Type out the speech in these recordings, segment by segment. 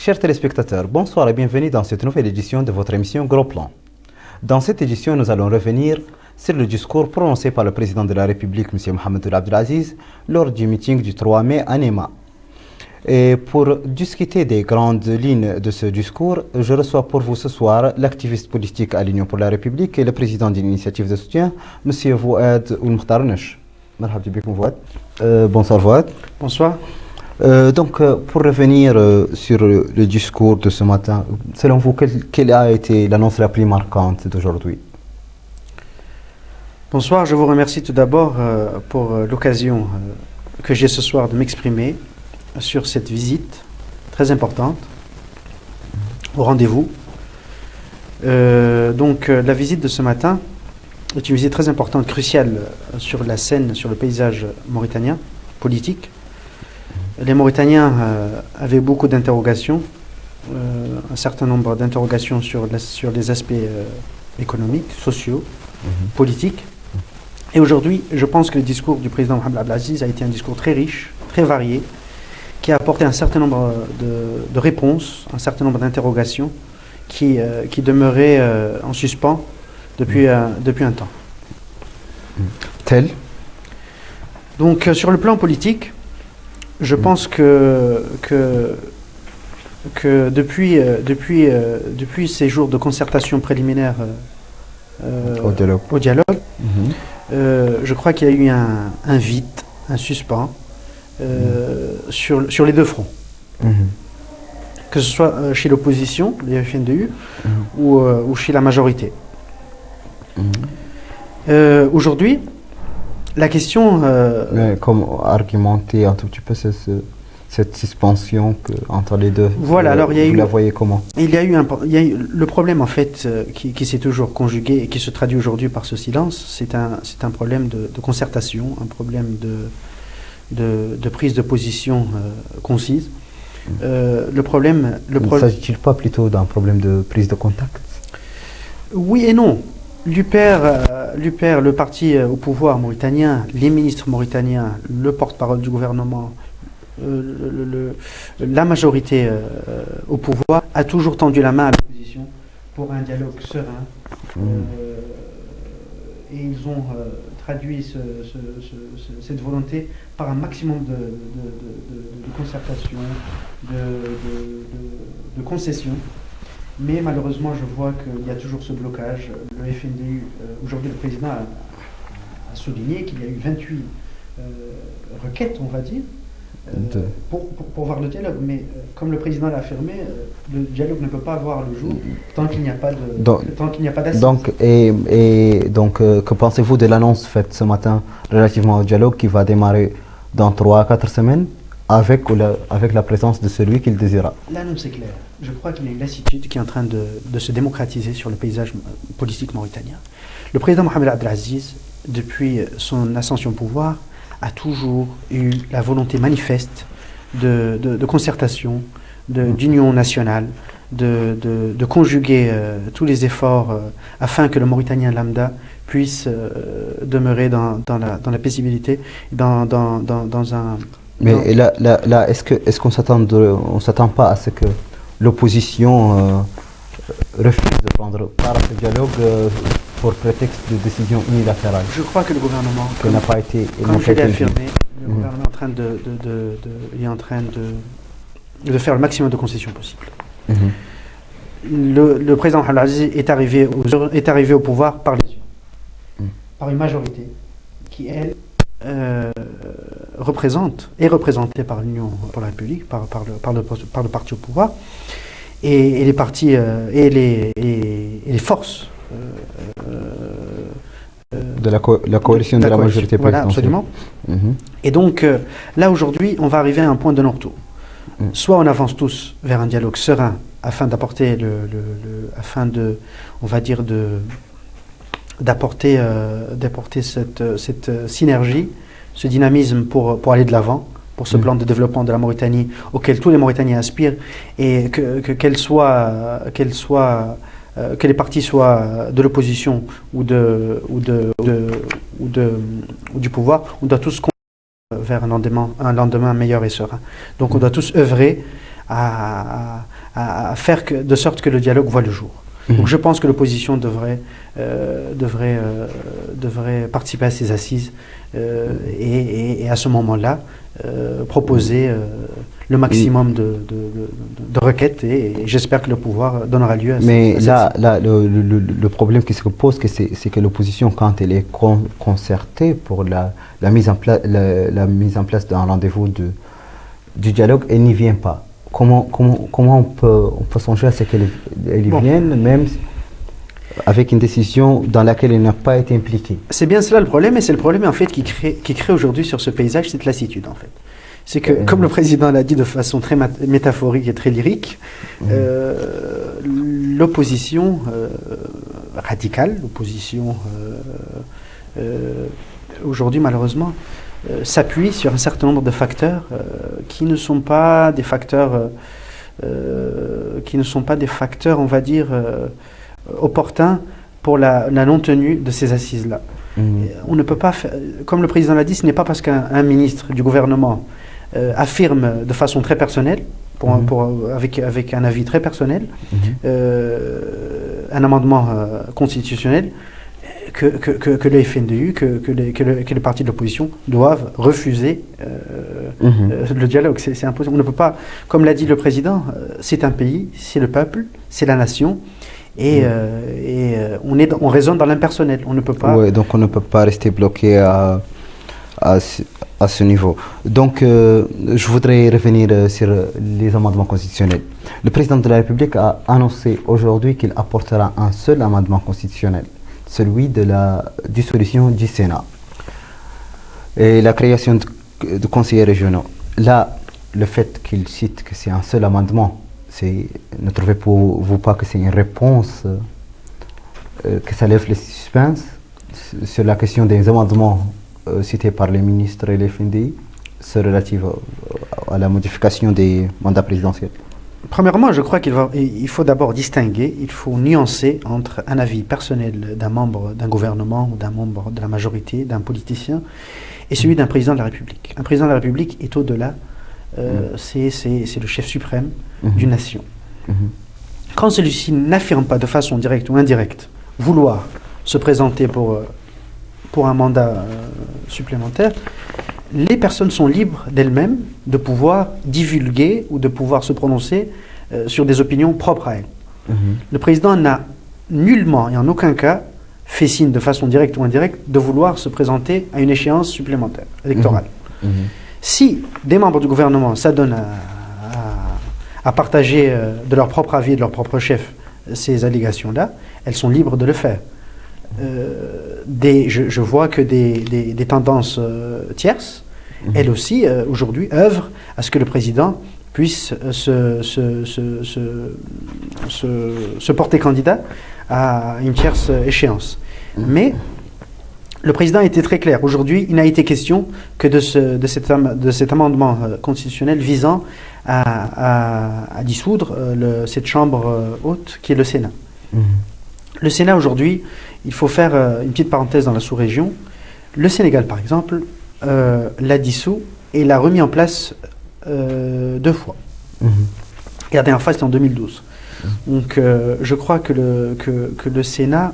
Chers téléspectateurs, bonsoir et bienvenue dans cette nouvelle édition de votre émission Gros Plan. Dans cette édition, nous allons revenir sur le discours prononcé par le président de la République, M. Mohamed Abdelaziz, lors du meeting du 3 mai à Néma. Et pour discuter des grandes lignes de ce discours, je reçois pour vous ce soir l'activiste politique à l'Union pour la République et le président d'une initiative de soutien, M. Fouad Oulmokhtar-Nesh. Bonsoir Fouad. Bonsoir. Pour revenir sur le discours de ce matin, selon vous, quelle a été l'annonce la plus marquante d'aujourd'hui? Bonsoir, je vous remercie tout d'abord pour l'occasion que j'ai ce soir de m'exprimer sur cette visite très importante au rendez-vous. La visite de ce matin est une visite très importante, cruciale sur la scène, sur le paysage mauritanien, politique. Les Mauritaniens avaient beaucoup d'interrogations, un certain nombre d'interrogations sur les aspects économiques, sociaux, politiques. Et aujourd'hui, je pense que le discours du président Mohamed Abdelaziz a été un discours très riche, très varié, qui a apporté un certain nombre de réponses, un certain nombre d'interrogations qui demeuraient en suspens depuis un temps. Tel? Donc, sur le plan politique, je pense que depuis ces jours de concertation préliminaire au dialogue, je crois qu'il y a eu un vide, un suspens sur les deux fronts. Que ce soit chez l'opposition, les FNDU, ou chez la majorité. Aujourd'hui, la question... Comment argumenter un tout petit peu cette suspension entre les deux? Voilà, alors il y a eu... Vous la voyez comment? Il y a eu le problème en fait qui s'est toujours conjugué et qui se traduit aujourd'hui par ce silence, c'est un problème de concertation, un problème de prise de position concise. Le problème... Ne s'agit-il pas plutôt d'un problème de prise de contact? Oui et non. L'UPER, le parti au pouvoir mauritanien, les ministres mauritaniens, le porte-parole du gouvernement, la majorité au pouvoir a toujours tendu la main à l'opposition pour un dialogue serein. Et ils ont traduit cette volonté par un maximum de concertation, de concessions. Mais malheureusement, je vois qu'il y a toujours ce blocage. Le FNDU, aujourd'hui, le président a souligné qu'il y a eu 28 requêtes, on va dire, pour voir le dialogue. Mais comme le président l'a affirmé, le dialogue ne peut pas avoir le jour tant qu'il n'y a pas d'assise. Donc, que pensez-vous de l'annonce faite ce matin relativement au dialogue qui va démarrer dans 3 à 4 semaines avec la présence de celui qu'il désira? L'annonce est claire. Je crois qu'il y a une lassitude qui est en train de se démocratiser sur le paysage politique mauritanien. Le président Mohamed Abdelaziz, depuis son ascension au pouvoir, a toujours eu la volonté manifeste de concertation, d'union nationale, de conjuguer tous les efforts afin que le Mauritanien lambda puisse demeurer dans la paisibilité, dans un... Mais là est-ce qu'on s'attend pas à ce que l'opposition refuse de prendre part à ce dialogue pour prétexte de décision unilatérale? Je crois que le gouvernement, comme je l'ai affirmé, le gouvernement est en train de faire le maximum de concessions possibles. Le président Abdelaziz est arrivé au pouvoir par les urnes, par une majorité qui, elle, est représentée par l'Union pour la République, par le parti au pouvoir, et les partis et les forces de la coalition de la majorité présidentielle. Voilà, absolument. Et donc, là aujourd'hui, on va arriver à un point de non-retour. Soit on avance tous vers un dialogue serein afin d'apporter d'apporter cette synergie, ce dynamisme pour aller de l'avant, pour ce plan de développement de la Mauritanie auquel tous les Mauritaniens aspirent, et que les partis soient de l'opposition ou du pouvoir, on doit tous vers un lendemain meilleur et serein. Donc on doit tous œuvrer à faire de sorte que le dialogue voit le jour. Donc je pense que l'opposition devrait participer à ces assises et à ce moment-là proposer le maximum de requêtes et j'espère que le pouvoir donnera lieu à Mais là, le problème qui se pose, c'est que l'opposition, quand elle est concertée pour la mise en place d'un rendez-vous du dialogue, elle n'y vient pas. Comment on peut songer à ce qu'elle y vienne, même avec une décision dans laquelle elle n'a pas été impliquée? C'est bien cela le problème, et c'est le problème en fait qui crée aujourd'hui sur ce paysage cette lassitude en fait. C'est que, comme le président l'a dit de façon très métaphorique et très lyrique, l'opposition radicale, l'opposition aujourd'hui malheureusement, s'appuie sur un certain nombre de facteurs qui ne sont pas des facteurs, on va dire, opportuns pour la non-tenue de ces assises-là. On ne peut pas faire, comme le président l'a dit, ce n'est pas parce qu'un ministre du gouvernement affirme de façon très personnelle, avec un avis très personnel, un amendement constitutionnel, que le FNDU, que les partis de l'opposition doivent refuser le dialogue. C'est impossible. On ne peut pas, comme l'a dit le président, c'est un pays, c'est le peuple, c'est la nation. Et on raisonne dans l'impersonnel. On ne peut pas. Oui, donc on ne peut pas rester bloqué à ce niveau. Donc, je voudrais revenir sur les amendements constitutionnels. Le président de la République a annoncé aujourd'hui qu'il apportera un seul amendement constitutionnel, celui de la dissolution du Sénat et la création de conseillers régionaux. Là, le fait qu'il cite que c'est un seul amendement, ne trouvez-vous pas que c'est une réponse que ça lève le suspense sur la question des amendements cités par les ministres et les FNDI, relatifs à la modification des mandats présidentiels? Premièrement, je crois qu'il faut d'abord distinguer, il faut nuancer entre un avis personnel d'un membre d'un gouvernement ou d'un membre de la majorité, d'un politicien, et celui d'un président de la République. Un président de la République est au-delà, c'est le chef suprême d'une nation. Quand celui-ci n'affirme pas de façon directe ou indirecte vouloir se présenter pour un mandat supplémentaire, les personnes sont libres d'elles-mêmes de pouvoir divulguer ou de pouvoir se prononcer sur des opinions propres à elles. Le président n'a nullement et en aucun cas fait signe de façon directe ou indirecte de vouloir se présenter à une échéance supplémentaire électorale. Si des membres du gouvernement s'adonnent à partager de leur propre avis et de leur propre chef ces allégations-là, elles sont libres de le faire. Je vois que des tendances tierces, elles aussi, aujourd'hui, œuvrent à ce que le président puisse se porter candidat à une tierce échéance. Mais le président a été très clair. Aujourd'hui, il n'a été question que de cet amendement constitutionnel visant à dissoudre cette chambre haute qui est le Sénat. Le Sénat, aujourd'hui, il faut faire une petite parenthèse dans la sous-région. Le Sénégal, par exemple, l'a dissous et l'a remis en place 2 fois. Et la dernière fois, c'était en 2012. Donc, je crois que le Sénat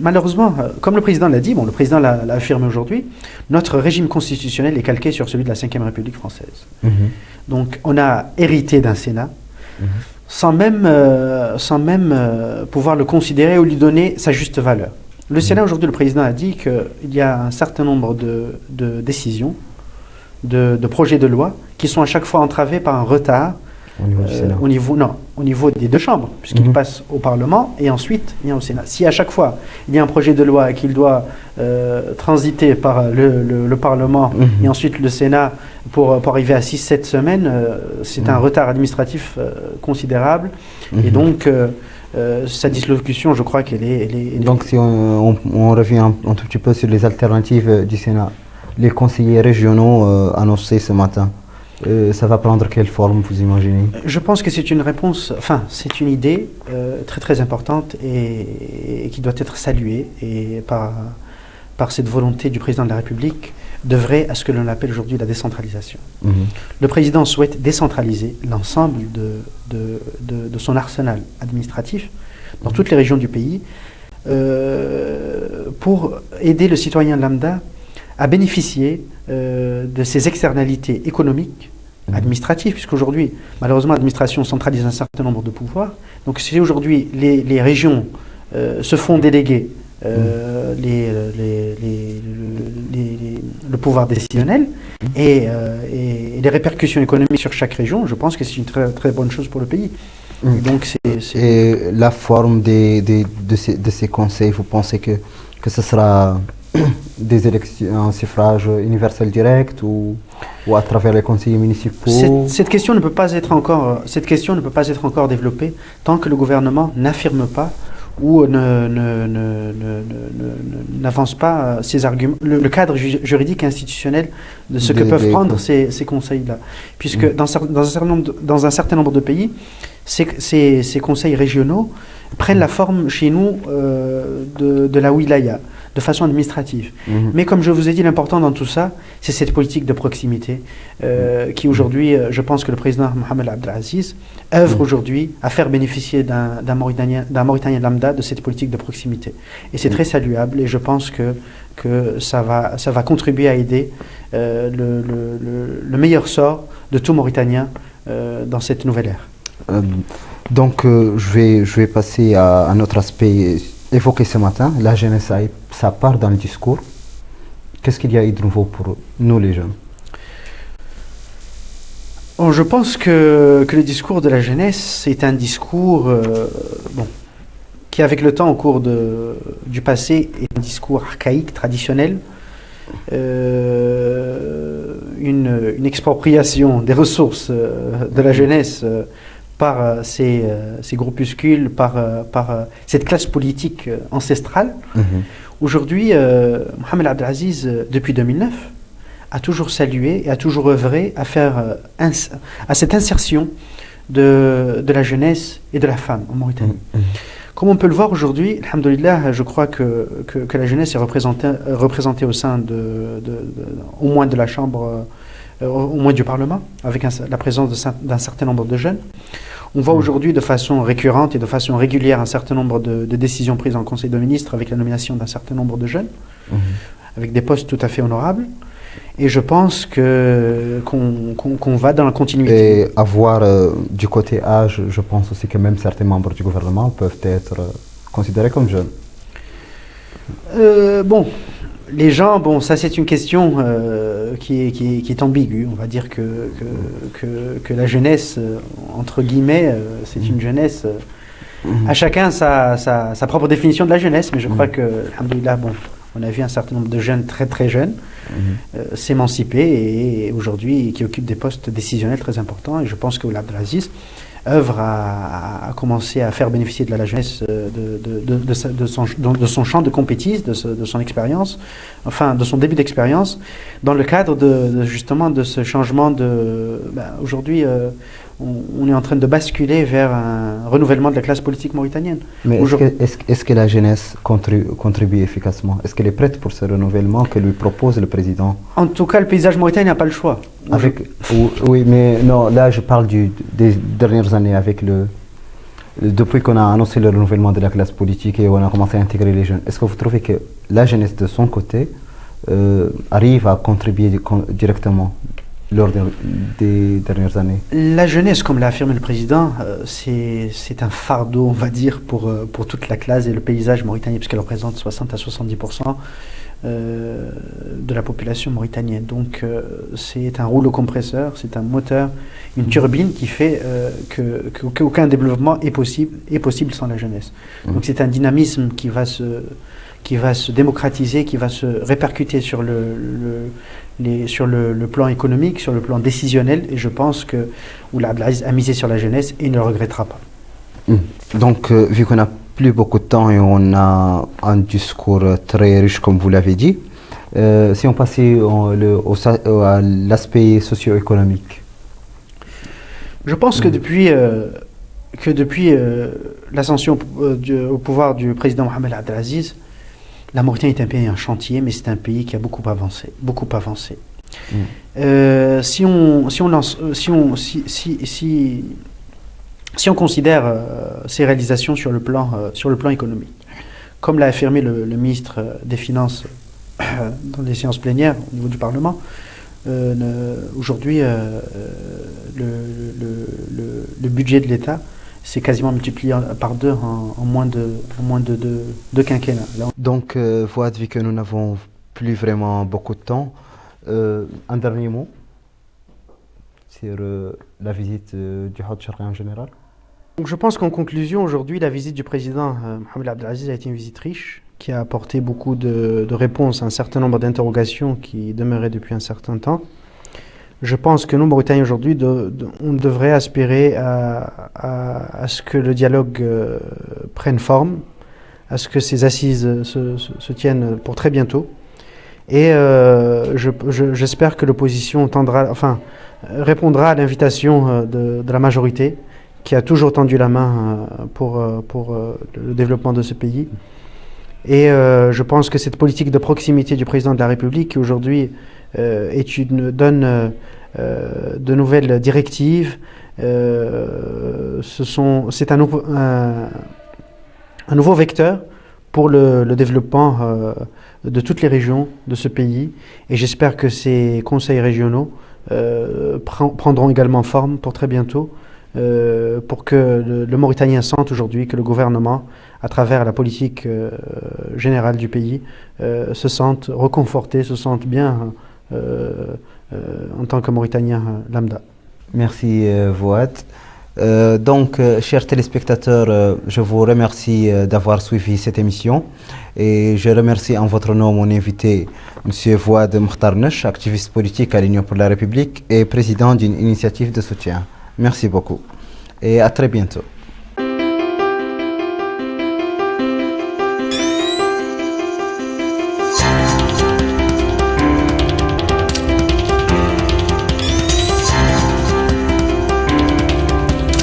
malheureusement, comme le président l'a dit, le président l'a affirmé aujourd'hui, notre régime constitutionnel est calqué sur celui de la Ve République française. Donc, on a hérité d'un Sénat sans même pouvoir le considérer ou lui donner sa juste valeur. Le Sénat, aujourd'hui, le président a dit qu'il y a un certain nombre de décisions, de projets de loi qui sont à chaque fois entravés par un retard au niveau des 2 chambres, puisqu'il passe au Parlement et ensuite il vient au Sénat. Si à chaque fois il y a un projet de loi et qu'il doit transiter par le Parlement et ensuite le Sénat pour arriver à 6-7 semaines, c'est un retard administratif considérable. Et donc, sa dislocution, je crois qu'elle est... Donc, si on revient un tout petit peu sur les alternatives du Sénat, les conseillers régionaux annoncés ce matin, ça va prendre quelle forme, vous imaginez? Je pense que c'est une réponse, c'est une idée très très importante et qui doit être saluée par cette volonté du président de la République devrait à ce que l'on appelle aujourd'hui la décentralisation. Le président souhaite décentraliser l'ensemble de son arsenal administratif dans toutes les régions du pays pour aider le citoyen lambda à bénéficier de ces externalités économiques, administratives, puisqu'aujourd'hui, malheureusement, l'administration centralise un certain nombre de pouvoirs. Donc si aujourd'hui les régions se font déléguer le pouvoir décisionnel et les répercussions économiques sur chaque région, je pense que c'est une très, très bonne chose pour le pays. Et donc Et la forme de ces conseils, vous pensez que ce sera des élections, un suffrage universel direct ou à travers les conseillers municipaux? Cette question ne peut pas être encore développée tant que le gouvernement n'affirme pas ou n'avance pas ses arguments, le cadre juridique et institutionnel de ce que peuvent prendre ces conseils-là. Puisque dans un certain nombre de pays, ces conseils régionaux prennent la forme chez nous de la wilaya, de façon administrative. Mais comme je vous ai dit, l'important dans tout ça, c'est cette politique de proximité qui aujourd'hui, je pense que le président Mohamed Abdelaziz œuvre aujourd'hui à faire bénéficier d'un Mauritanien lambda de cette politique de proximité. Et c'est très saluable et je pense que ça va contribuer à aider le meilleur sort de tout Mauritanien dans cette nouvelle ère. Donc je vais passer à un autre aspect évoqué ce matin, la jeunesse, ça part dans le discours. Qu'est-ce qu'il y a de nouveau pour nous les jeunes? Bon, je pense que le discours de la jeunesse est un discours qui avec le temps au cours du passé est un discours archaïque, traditionnel, une expropriation des ressources de la jeunesse par ces groupuscules, par cette classe politique ancestrale. Aujourd'hui, Mohamed Abdelaziz, depuis 2009, a toujours salué et a toujours œuvré à cette insertion de la jeunesse et de la femme en Mauritanie. Comme on peut le voir aujourd'hui, alhamdoulilah, je crois que la jeunesse est représentée au sein au moins de la Chambre, au moins du Parlement, avec la présence d'un certain nombre de jeunes. On voit aujourd'hui de façon récurrente et de façon régulière un certain nombre de décisions prises en Conseil de ministres avec la nomination d'un certain nombre de jeunes, avec des postes tout à fait honorables. Et je pense qu'on va dans la continuité. Et avoir du côté âge, je pense aussi que même certains membres du gouvernement peuvent être considérés comme jeunes. Les gens, ça c'est une question qui est ambiguë. On va dire que la jeunesse, entre guillemets, c'est une jeunesse. À chacun sa propre définition de la jeunesse, mais je crois que, alhamdoulilah, on a vu un certain nombre de jeunes très très jeunes s'émanciper et aujourd'hui qui occupent des postes décisionnels très importants. Et je pense que Abdelaziz œuvre à commencer à faire bénéficier de la jeunesse de son champ de compétence, de son expérience, enfin de son début d'expérience, dans le cadre justement de ce changement aujourd'hui, on est en train de basculer vers un renouvellement de la classe politique mauritanienne. Mais est-ce que la jeunesse contribue efficacement? Est-ce qu'elle est prête pour ce renouvellement que lui propose le président? En tout cas, le paysage mauritanien n'a pas le choix. Oui, mais non, là je parle des dernières années depuis qu'on a annoncé le renouvellement de la classe politique et on a commencé à intégrer les jeunes. Est-ce que vous trouvez que la jeunesse de son côté arrive à contribuer directement lors des dernières années? La jeunesse, comme l'a affirmé le président, c'est un fardeau, on va dire, pour toute la classe et le paysage mauritanien, puisqu'elle représente 60 à 70% de la population mauritanienne. Donc c'est un rouleau compresseur, c'est un moteur, une turbine qui fait qu'aucun développement est possible sans la jeunesse. Donc c'est un dynamisme qui va se démocratiser, qui va se répercuter sur le plan économique, sur le plan décisionnel, et je pense que Ould Abdelaziz a misé sur la jeunesse et il ne le regrettera pas. Donc, vu qu'on n'a plus beaucoup de temps et on a un discours très riche, comme vous l'avez dit, si on passait à l'aspect socio-économique. Je pense que depuis l'ascension au pouvoir du président Mohamed Abdelaziz, La Mauritanie est un pays en chantier, mais c'est un pays qui a beaucoup avancé, beaucoup avancé. Si on considère ses réalisations sur le plan économique, comme l'a affirmé le ministre des Finances dans les séances plénières au niveau du Parlement, aujourd'hui, le budget de l'État s'est quasiment multiplié par deux en moins de deux quinquennats. Donc, Fouad, vu que nous n'avons plus vraiment beaucoup de temps, un dernier mot sur la visite du Hajj Sharqi en général. Donc, je pense qu'en conclusion, aujourd'hui, la visite du président Mohamed Abdelaziz a été une visite riche, qui a apporté beaucoup de réponses à un certain nombre d'interrogations qui demeuraient depuis un certain temps. Je pense que nous, Mauritaniens, aujourd'hui, on devrait aspirer à ce que le dialogue prenne forme, à ce que ces assises se tiennent pour très bientôt. Et j'espère que l'opposition répondra à l'invitation de la majorité, qui a toujours tendu la main pour le développement de ce pays. Et je pense que cette politique de proximité du président de la République, qui aujourd'hui donne de nouvelles directives, c'est un nouveau vecteur pour le développement de toutes les régions de ce pays. Et j'espère que ces conseils régionaux prendront également forme pour très bientôt, pour que le Mauritanien sente aujourd'hui que le gouvernement, à travers la politique générale du pays, se sente reconforté, se sente bien en tant que Mauritanien lambda. Merci Fouad. Donc, chers téléspectateurs, je vous remercie d'avoir suivi cette émission et je remercie en votre nom mon invité, M. Fouad Mokhtarnesh, activiste politique à l'Union pour la République et président d'une initiative de soutien. Merci beaucoup et à très bientôt.